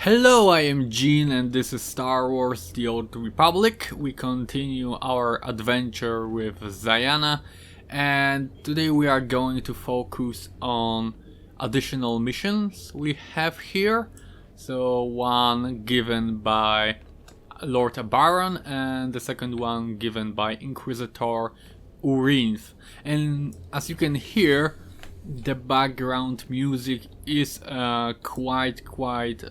Hello, I am Gene and this is Star Wars The Old Republic. We continue our adventure with Zayana and today we are going to focus on additional missions we have here. So one given by Lord Abaran and the second one given by Inquisitor Urinth. And as you can hear, the background music is quite quiet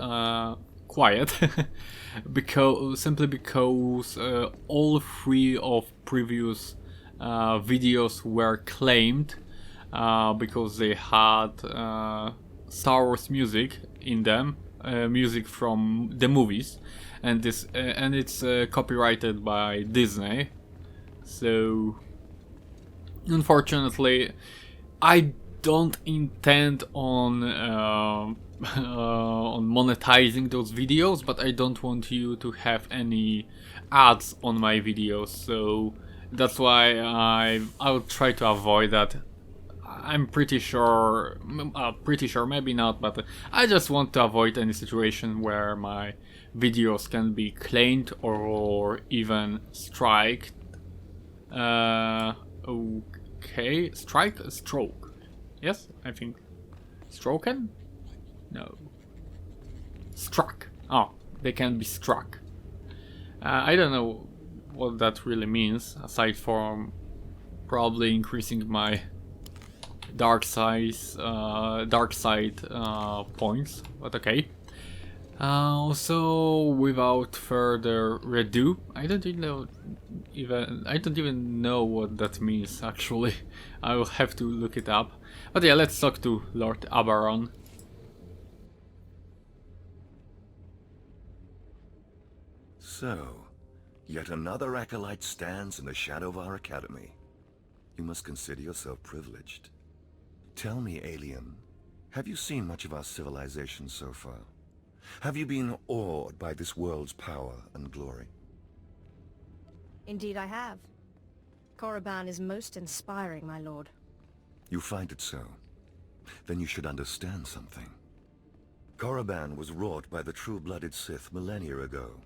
simply because all three of previous videos were claimed because they had Star Wars music in them, music from the movies, and it's copyrighted by Disney. So unfortunately I don't intend on monetizing those videos, but I don't want you to have any ads on my videos, so that's why I'll try to avoid that. I'm pretty sure, maybe not, but I just want to avoid any situation where my videos can be claimed or even striked. Okay, stroke. Yes, I think. Stroken? No. Struck. Oh, they can be struck. I don't know what that really means, aside from probably increasing my dark side points, but okay. So without further ado, I don't even know what that means actually. I will have to look it up. But yeah, let's talk to Lord Abaran. So, yet another acolyte stands in the shadow of our academy. You must consider yourself privileged. Tell me, alien, have you seen much of our civilization so far? Have you been awed by this world's power and glory? Indeed I have. Korriban is most inspiring, my lord. You find it so? Then you should understand something. Korriban was wrought by the true-blooded Sith millennia ago.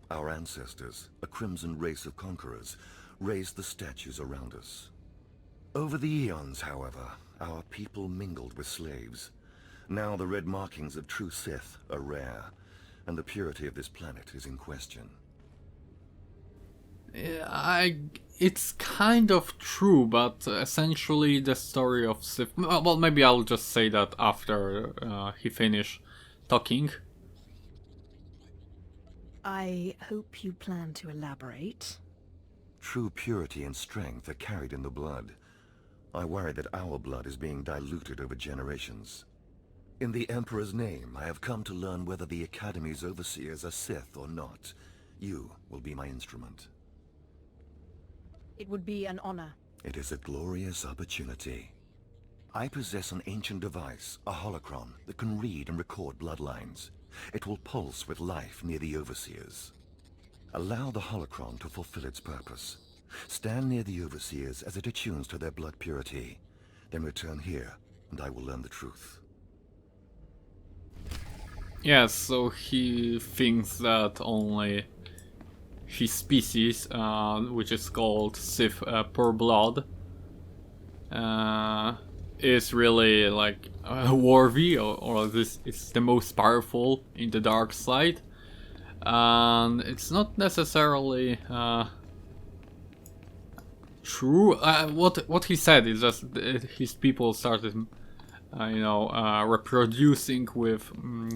Our ancestors, a crimson race of conquerors, raised the statues around us. Over the eons, however, our people mingled with slaves. Now the red markings of true Sith are rare, and the purity of this planet is in question. It's kind of true, but essentially the story of Sith... Well, maybe I'll just say that after he finished talking. I hope you plan to elaborate. True purity and strength are carried in the blood. I worry that our blood is being diluted over generations. In the Emperor's name, I have come to learn whether the Academy's overseers are Sith or not. You will be my instrument. It would be an honor. It is a glorious opportunity. I possess an ancient device, a holocron, that can read and record bloodlines. It will pulse with life near the overseers. Allow the holocron to fulfill its purpose. Stand near the overseers as it attunes to their blood purity. Then return here, and I will learn the truth. Yes, so he thinks that only his species, which is called Sith Pure Blood, is really like worthy, or this is the most powerful in the dark side. And it's not necessarily true. What he said is just his people started reproducing with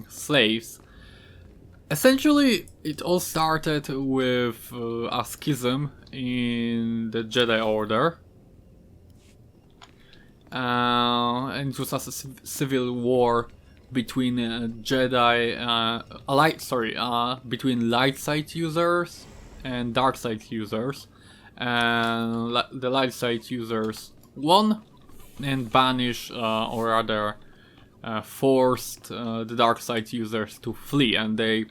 slaves. Essentially, it all started with a schism in the Jedi Order, and it was a civil war between between light side users and dark side users, and the light side users won and banished, or rather forced the dark side users to flee, and they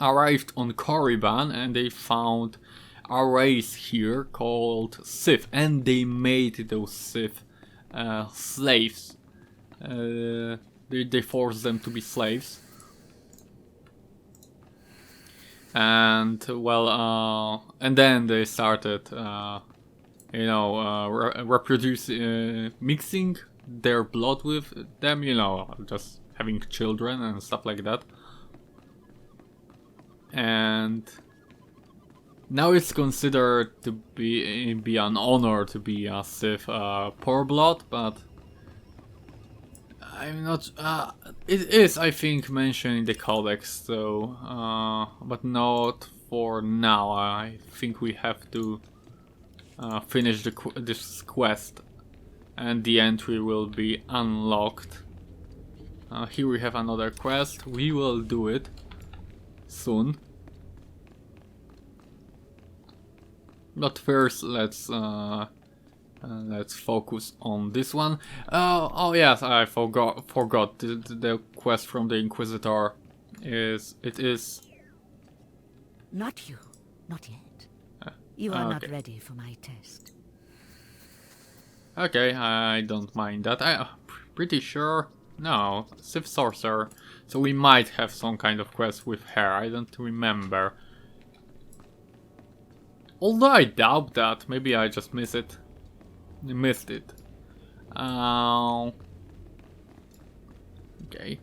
arrived on Korriban and they found a race here called Sith, and they made those Sith slaves. They forced them to be slaves. And well, and then they started, mixing their blood with them, just having children and stuff like that. And now it's considered to be an honor to be a Sith pureblood, but I'm not. It is, I think, mentioned in the codex, so but not for now. I think we have to finish this quest, and the entry will be unlocked. Here we have another quest. We will do it soon. But first, let's focus on this one. Oh yes, I forgot. The quest from the Inquisitor is Not you, not yet. You are not ready for my test. Okay, I don't mind that. I'm pretty sure. No, Sith Sorcerer. So we might have some kind of quest with her. I don't remember. Although I doubt that. Maybe I just missed it. Okay.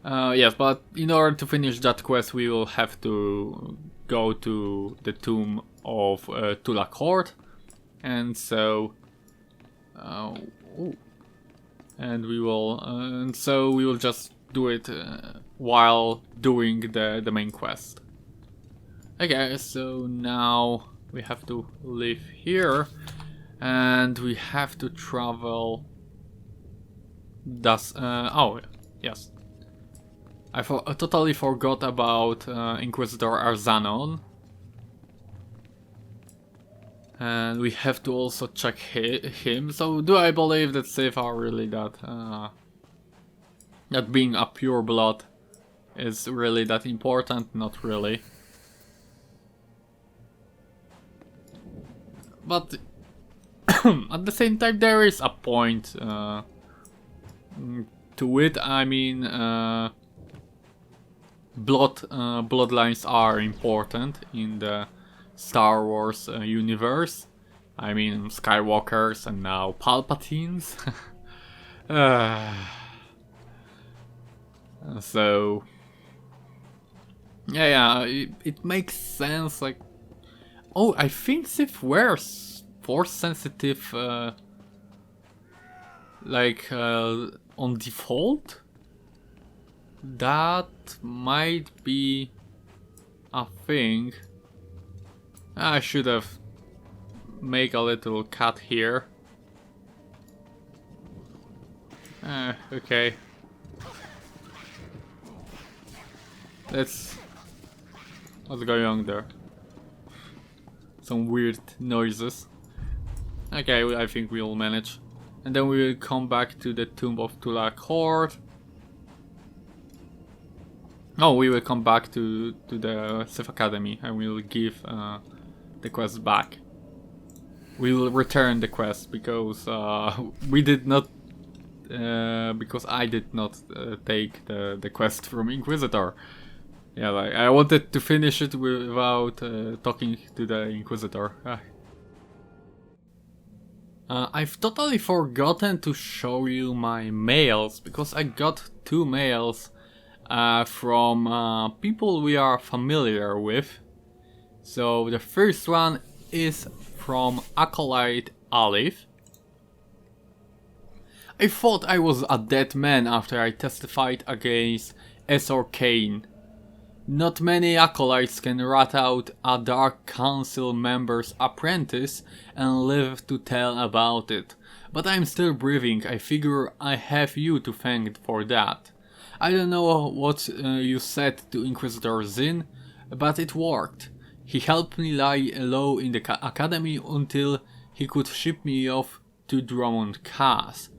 Yes, but in order to finish that quest, we will have to go to the tomb of Tulak Hord, and so, and we will just do it while doing the main quest. Okay, so now we have to leave here, and we have to travel. Oh yes, I totally forgot about Inquisitor Arzanon, and we have to also check him. So, do I believe that Sith are really that being a pure blood is really that important? Not really. But at the same time, there is a point to it. I mean, bloodlines are important in the Star Wars universe. I mean, Skywalkers and now Palpatines. So yeah, it makes sense. Like, oh, I think Sith were force sensitive, on default. That might be a thing. I should have make a little cut here. Okay. What's going on there? Some weird noises. Okay, I think we'll manage. And then we will come back to the tomb of Tulak Hord. Oh, we will come back to the Sith Academy and we will give the quest back. We will return the quest because we did not, because I did not take the quest from Inquisitor. Yeah, like I wanted to finish it without talking to the Inquisitor. I've totally forgotten to show you my mails because I got 2 mails from people we are familiar with. So the first one is from Acolyte Olive. I thought I was a dead man after I testified against SWTOR Kane. Not many acolytes can rat out a Dark Council member's apprentice and live to tell about it. But I'm still breathing. I figure I have you to thank for that. I don't know what you said to Inquisitor Zin, but it worked. He helped me lie low in the academy until he could ship me off to Drummond Cass.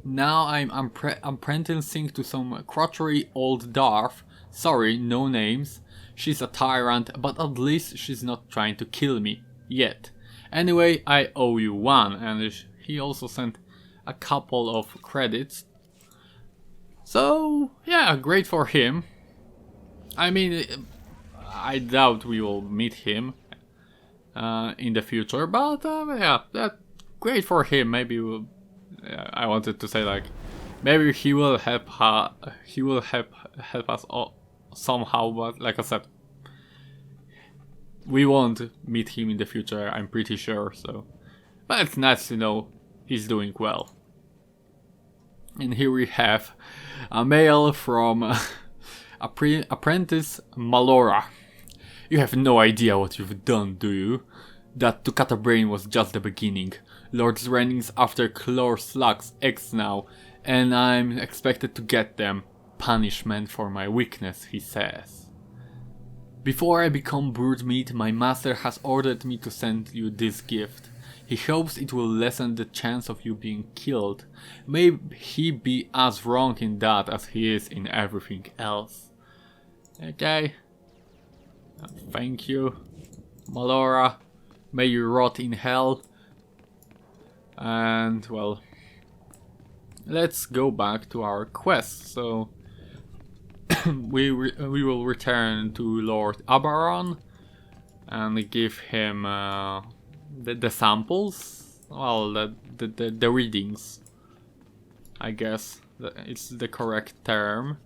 Now I'm apprenticing to some crotchery old Darth. Sorry, no names. She's a tyrant, but at least she's not trying to kill me. Yet. Anyway, I owe you 1, and he also sent a couple of credits. So, yeah, great for him. I mean, I doubt we will meet him in the future, but yeah, that's great for him. Maybe we'll, I wanted to say like maybe he will help help us all somehow, but like I said, we won't meet him in the future, I'm pretty sure. So, but it's nice to know he's doing well. And here we have a mail from Apprentice Malora. You have no idea what you've done, do you? That to cut a brain was just the beginning. Lord's Renning's after Clor Slug's eggs now, and I'm expected to get them. Punishment for my weakness, he says. Before I become brood meat, my master has ordered me to send you this gift. He hopes it will lessen the chance of you being killed. May he be as wrong in that as he is in everything else. Okay. Thank you, Malora. May you rot in hell. And well, let's go back to our quest. So we will return to Lord Abaron and give him the samples. Well, the readings. I guess it's the correct term.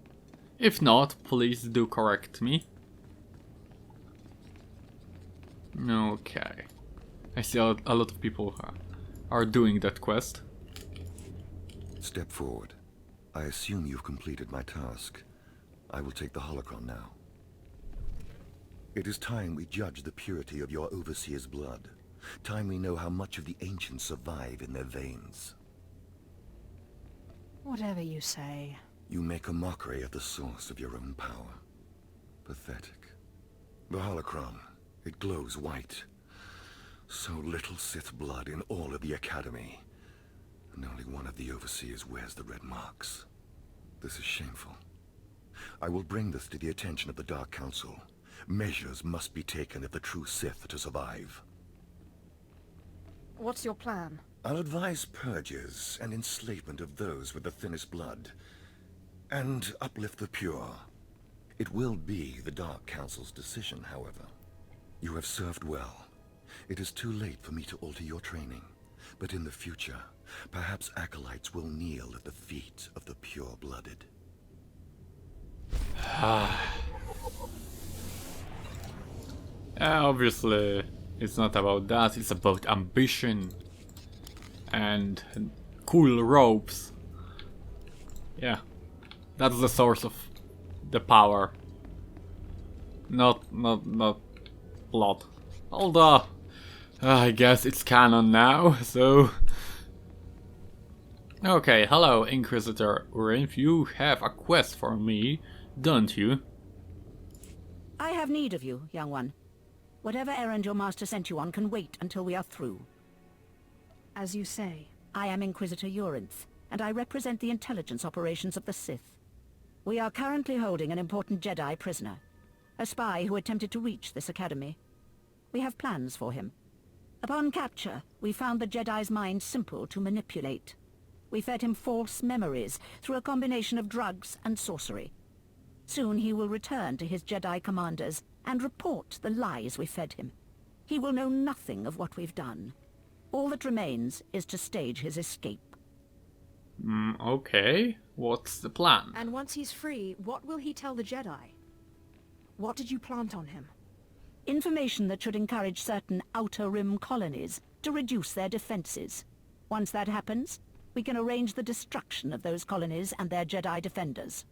If not, please do correct me. Okay. I see a lot of people are doing that quest. Step forward. I assume you've completed my task. I will take the holocron now. It is time we judge the purity of your overseer's blood. Time we know how much of the ancients survive in their veins. Whatever you say. You make a mockery of the source of your own power. Pathetic. The holocron, it glows white. So little Sith blood in all of the Academy. And only one of the overseers wears the red marks. This is shameful. I will bring this to the attention of the Dark Council. Measures must be taken if the true Sith to survive. What's your plan? I'll advise purges and enslavement of those with the thinnest blood. And uplift the pure. It will be the Dark Council's decision, however. You have served well. It is too late for me to alter your training. But in the future, perhaps acolytes will kneel at the feet of the pure-blooded. Obviously, it's not about that, it's about ambition and cool robes. Yeah, that's the source of the power. Not blood. Although, I guess it's canon now, so... Okay, hello Inquisitor Urinf, you have a quest for me, don't you? I have need of you, young one. Whatever errand your master sent you on can wait until we are through. As you say. I am Inquisitor Urinf, and I represent the intelligence operations of the Sith. We are currently holding an important Jedi prisoner, a spy who attempted to reach this academy. We have plans for him. Upon capture, we found the Jedi's mind simple to manipulate. We fed him false memories through a combination of drugs and sorcery. Soon he will return to his Jedi commanders and report the lies we fed him. He will know nothing of what we've done. All that remains is to stage his escape. Okay. What's the plan? And once he's free, what will he tell the Jedi? What did you plant on him? Information that should encourage certain Outer Rim colonies to reduce their defenses. Once that happens, we can arrange the destruction of those colonies and their Jedi defenders.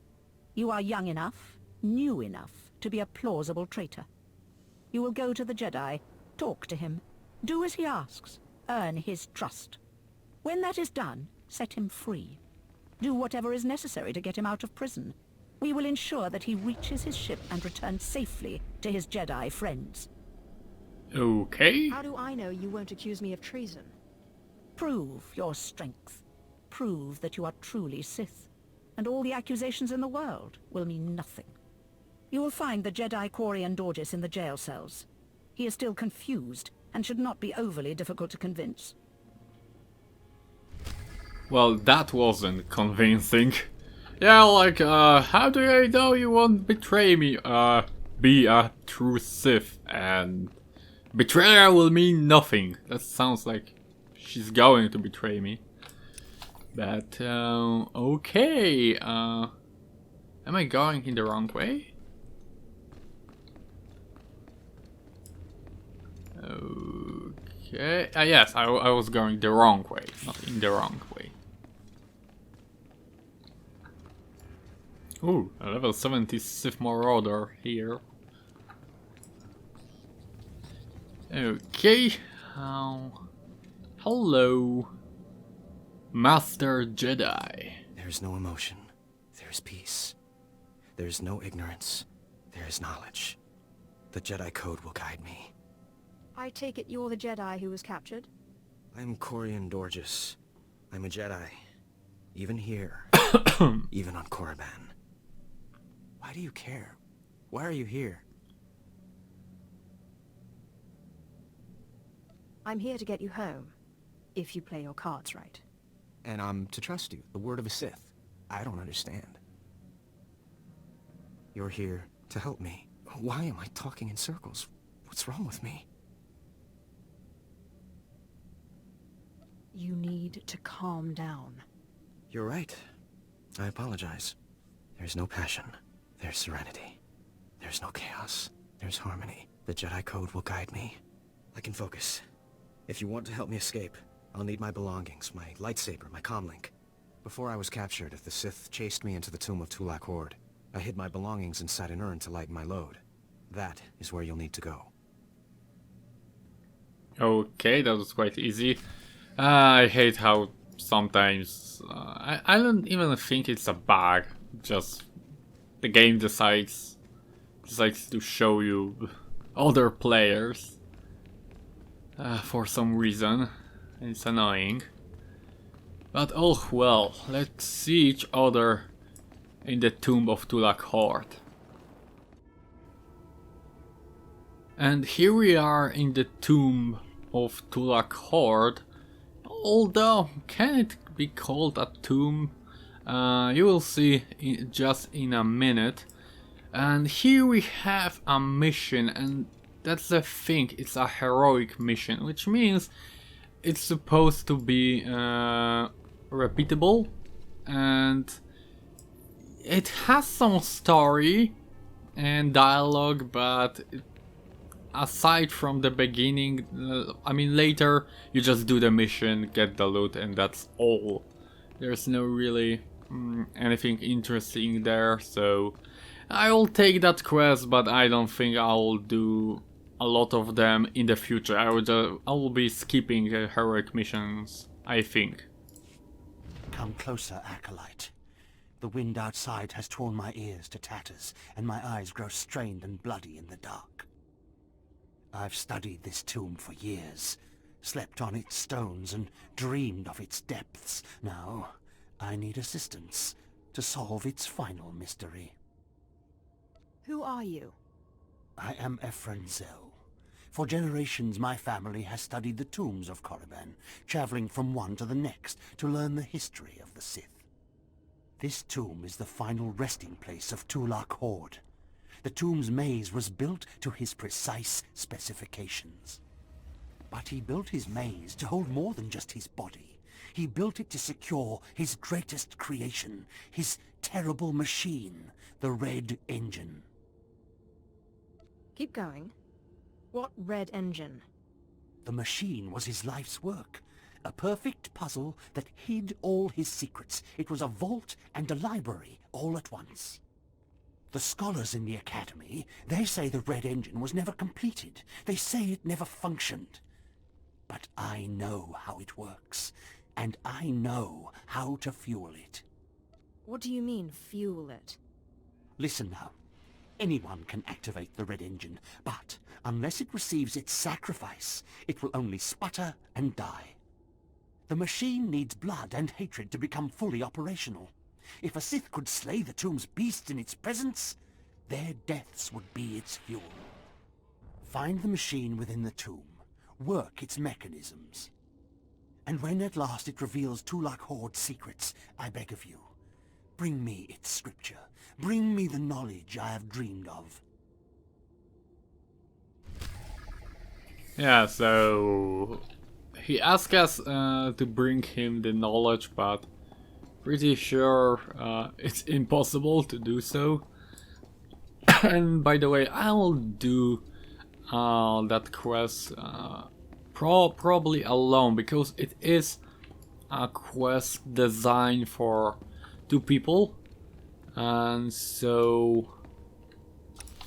You are young enough, new enough, to be a plausible traitor. You will go to the Jedi, talk to him, do as he asks, earn his trust. When that is done, set him free. Do whatever is necessary to get him out of prison. We will ensure that he reaches his ship and returns safely to his Jedi friends. Okay. How do I know you won't accuse me of treason? Prove your strength. Prove that you are truly Sith, and all the accusations in the world will mean nothing. You will find the Jedi Quarian Dorgis in the jail cells. He is still confused, and should not be overly difficult to convince. Well, that wasn't convincing. Yeah, like, how do I know you won't betray me? be a true Sith, and betrayal will mean nothing. That sounds like she's going to betray me. But, okay. Am I going in the wrong way? Okay. Yes, I was going the wrong way, not in the wrong way. Ooh, a level 70 Sith Marauder here. Okay. Hello, Master Jedi. There's no emotion. There's peace. There's no ignorance. There's knowledge. The Jedi Code will guide me. I take it you're the Jedi who was captured? I'm Corian Dorgis. I'm a Jedi. Even here. Even on Korriban. Why do you care? Why are you here? I'm here to get you home, if you play your cards right. And I'm to trust you, the word of a Sith. I don't understand. You're here to help me. Why am I talking in circles? What's wrong with me? You need to calm down. You're right. I apologize. There's no passion. There's serenity. There's no chaos. There's harmony. The Jedi Code will guide me. I can focus. If you want to help me escape, I'll need my belongings, my lightsaber, my comlink. Before I was captured, the Sith chased me into the tomb of Tulak Hord. I hid my belongings inside an urn to lighten my load. That is where you'll need to go. Okay, that was quite easy. I hate how sometimes I don't even think it's a bug. Just the game decides to show you other players for some reason. And it's annoying. But oh well, let's see each other in the tomb of Tulak Hord. And here we are in the tomb of Tulak Hord. Although, can it be called a tomb? You will see just in a minute. And here we have a mission, and that's the thing, it's a heroic mission, which means it's supposed to be repeatable, and it has some story and dialogue, but aside from the beginning, I mean later you just do the mission, get the loot, and that's all. There's no really anything interesting there, so I will take that quest, but I don't think I will do a lot of them in the future. I will be skipping heroic missions, I think. Come closer, Acolyte. The wind outside has torn my ears to tatters, and my eyes grow strained and bloody in the dark. I've studied this tomb for years, slept on its stones and dreamed of its depths. Now, I need assistance to solve its final mystery. Who are you? I am Ephraim Zell. For generations, my family has studied the tombs of Korriban, traveling from one to the next to learn the history of the Sith. This tomb is the final resting place of Tulak Hord. The tomb's maze was built to his precise specifications. But he built his maze to hold more than just his body. He built it to secure his greatest creation, his terrible machine, the Red Engine. Keep going. What red engine? The machine was his life's work. A perfect puzzle that hid all his secrets. It was a vault and a library all at once. The scholars in the Academy, they say the Red Engine was never completed. They say it never functioned. But I know how it works, and I know how to fuel it. What do you mean, fuel it? Listen now. Anyone can activate the Red Engine, but unless it receives its sacrifice, it will only sputter and die. The machine needs blood and hatred to become fully operational. If a Sith could slay the tomb's beasts in its presence, their deaths would be its fuel. Find the machine within the tomb, work its mechanisms. And when at last it reveals Tulak Hord's secrets, I beg of you, bring me its scripture. Bring me the knowledge I have dreamed of. Yeah, so he asked us to bring him the knowledge, but pretty sure it's impossible to do so. And by the way, I'll do that quest probably alone, because it is a quest designed for 2 people, and so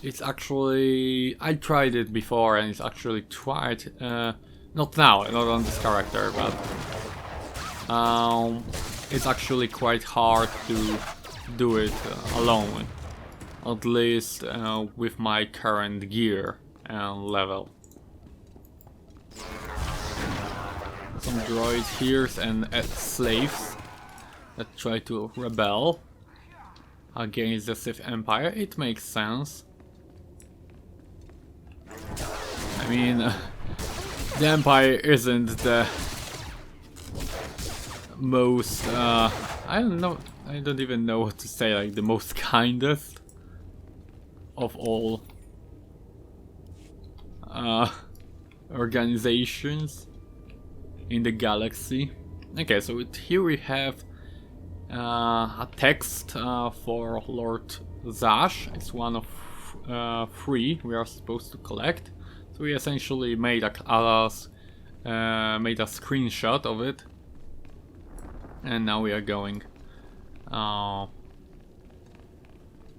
it's actually, I tried it before and it's actually quite not now, not on this character, but it's actually quite hard to do it alone, at least with my current gear and level. Some droids here and slaves that try to rebel against the Sith Empire. It makes sense. I mean, the Empire isn't the most, I don't know, I don't even know what to say, like the most kindest of all organizations in the galaxy. Okay, so here we have a text for Lord Zash. It's one of 3 we are supposed to collect. So we essentially made a screenshot of it, and now we are going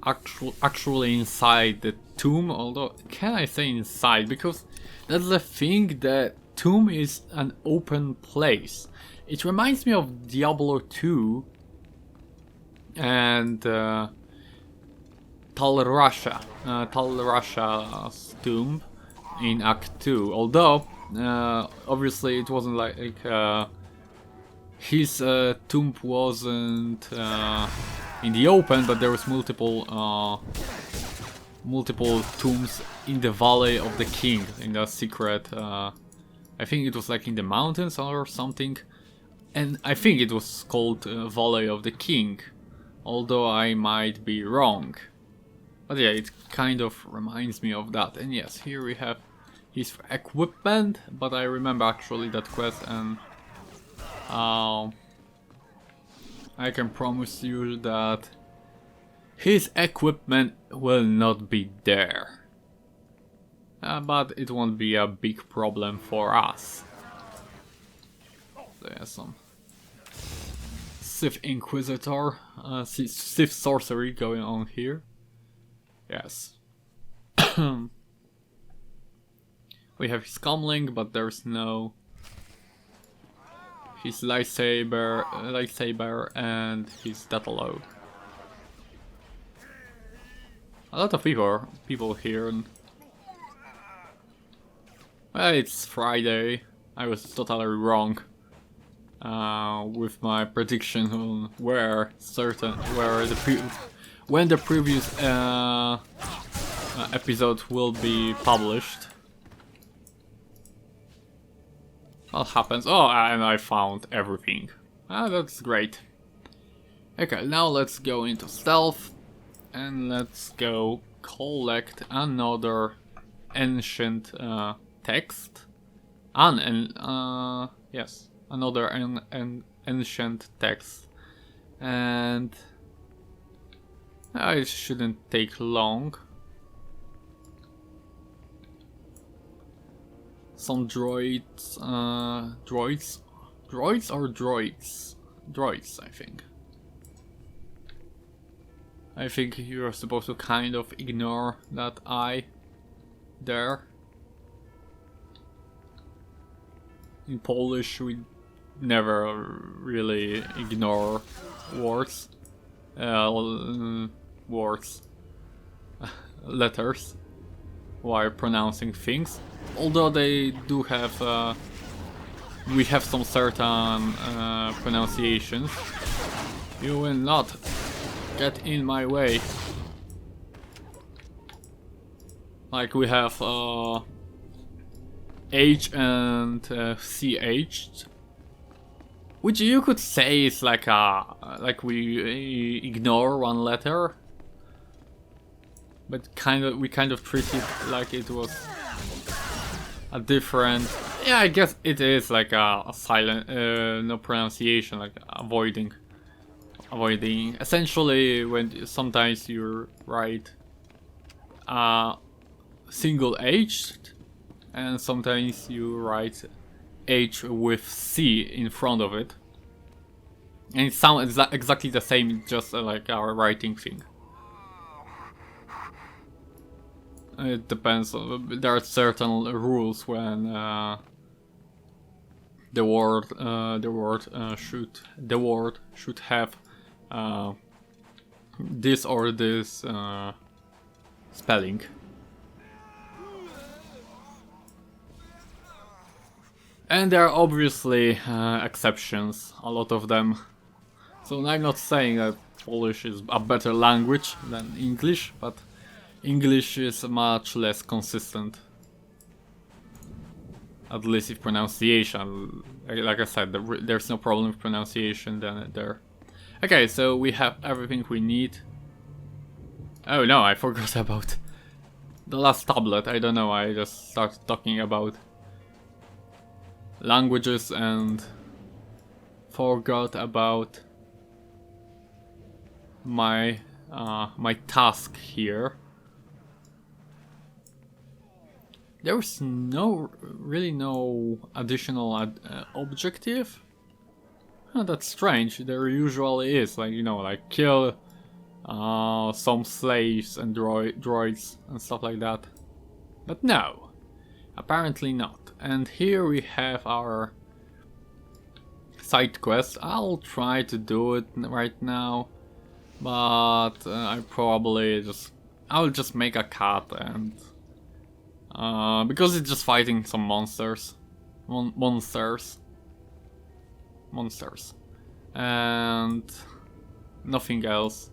actually inside the tomb. Although, can I say inside? Because that's the thing, the tomb is an open place. It reminds me of Diablo 2 and Talrasha's tomb in Act 2. Although, obviously it wasn't like his tomb wasn't in the open, but there was multiple tombs in the Valley of the King, in the secret, I think it was like in the mountains or something, and I think it was called Valley of the King, although I might be wrong. But yeah, it kind of reminds me of that. And yes, here we have his equipment, but I remember actually that quest, and I can promise you that his equipment will not be there. But it won't be a big problem for us. There's some Sith Inquisitor, Sith sorcery going on here. Yes. We have his comlink, but there's no his lightsaber and his data log. A lot of people here. And well, it's Friday. I was totally wrong with my prediction on when the previous episode will be published. What happens? Oh, and I found everything. That's great. Okay, now let's go into stealth and let's go collect another ancient text. Yes, another ancient text, and it shouldn't take long. Some droids, droids, I think. I think you're supposed to kind of ignore that eye there. In Polish, we never really ignore words, letters, while pronouncing things. Although they do have, we have some certain pronunciations. You will not get in my way. Like we have H and CH, which you could say is like we ignore one letter, but we kind of treat it like it was a different... Yeah, I guess it is like a silent, no pronunciation, like avoiding. Essentially, when sometimes you write single H, and sometimes you write H with C in front of it. And it sounds exactly the same, just like our writing thing. It depends. There are certain rules when the word should have this or this spelling. And there are obviously exceptions, a lot of them. So I'm not saying that Polish is a better language than English, but English is much less consistent. At least with pronunciation. Like I said, there's no problem with pronunciation there. Okay, so we have everything we need. Oh no, I forgot about the last tablet. I don't know, I just started talking about languages and forgot about my my task here. There's really no additional objective. Oh, that's strange. There usually is, like, you know, like kill some slaves and droids and stuff like that. But no, apparently not. And here we have our side quest. I'll try to do it right now, but I'll just make a cut and because it's just fighting some monsters, and nothing else.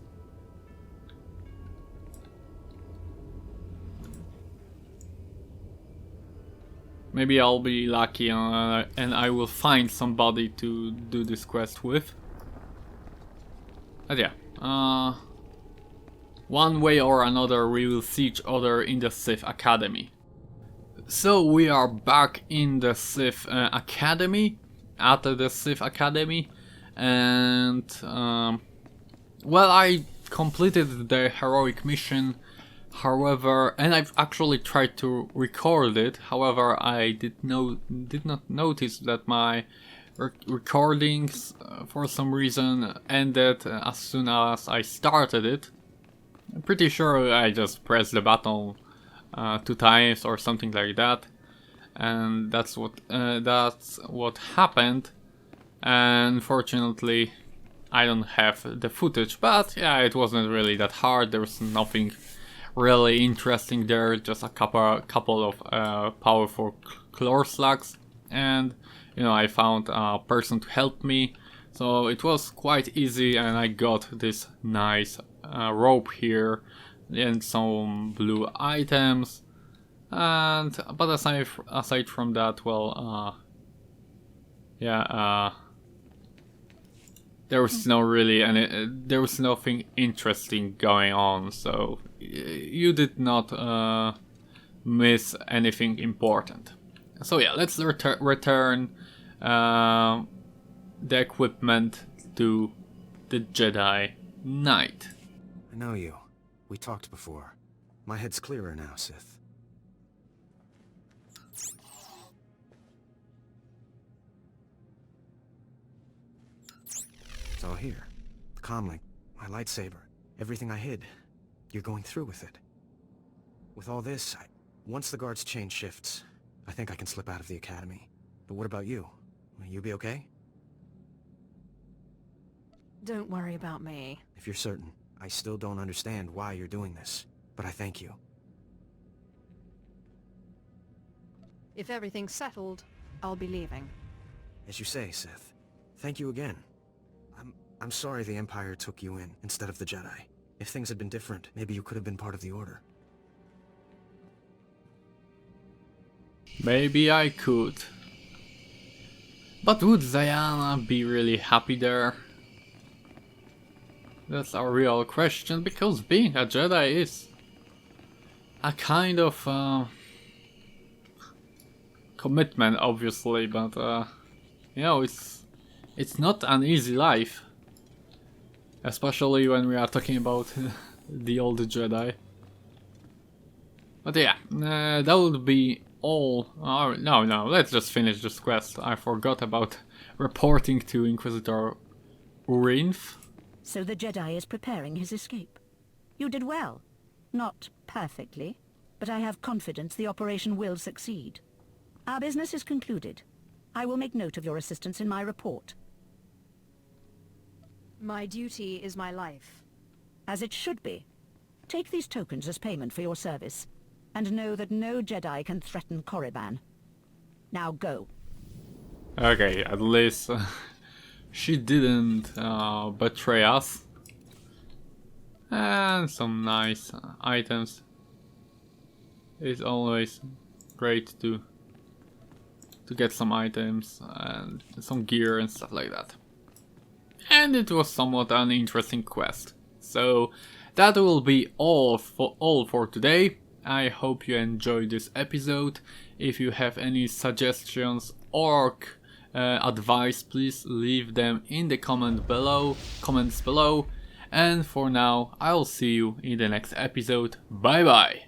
Maybe I'll be lucky and I will find somebody to do this quest with. But yeah, one way or another we will see each other in the Sith Academy. So we are back in the Sith Academy, at the Sith Academy, and well, I completed the heroic mission. However, and I've actually tried to record it. However, I did not notice that my recordings for some reason ended as soon as I started it. I'm pretty sure I just pressed the button 2 times or something like that, and that's what happened. And fortunately, I don't have the footage. But yeah, it wasn't really that hard. There was nothing really interesting there. Just a couple of powerful claw slugs, and you know, I found a person to help me, so it was quite easy. And I got this nice rope here and some blue items, but aside from that, well, yeah, there was there was nothing interesting going on, so you did not miss anything important. So yeah, let's return the equipment to the Jedi Knight. I know you. We talked before. My head's clearer now, Sith. It's all here. The comlink, my lightsaber, everything I hid. You're going through with it. With all this, once the guards change shifts, I think I can slip out of the academy. But what about you? Will you be okay? Don't worry about me. If you're certain. I still don't understand why you're doing this, but I thank you. If everything's settled, I'll be leaving. As you say, Sith. Thank you again. I'm sorry the Empire took you in instead of the Jedi. If things had been different, maybe you could have been part of the Order. Maybe I could. But would Zayana be really happy there? That's a real question, because being a Jedi is a kind of commitment, obviously, but you know, it's not an easy life, especially when we are talking about the old Jedi. But yeah, that would be all. Oh, no, let's just finish this quest. I forgot about reporting to Inquisitor Urinth. So the Jedi is preparing his escape. You did well. Not perfectly, but I have confidence the operation will succeed. Our business is concluded. I will make note of your assistance in my report. My duty is my life. As it should be. Take these tokens as payment for your service, and know that no Jedi can threaten Korriban. Now go. Okay, at least she didn't betray us. And some nice items. It's always great to get some items and some gear and stuff like that. And it was somewhat an interesting quest. So that will be all for today. I hope you enjoyed this episode. If you have any suggestions or advice, please leave them in the comments below. And for now, I'll see you in the next episode. Bye bye.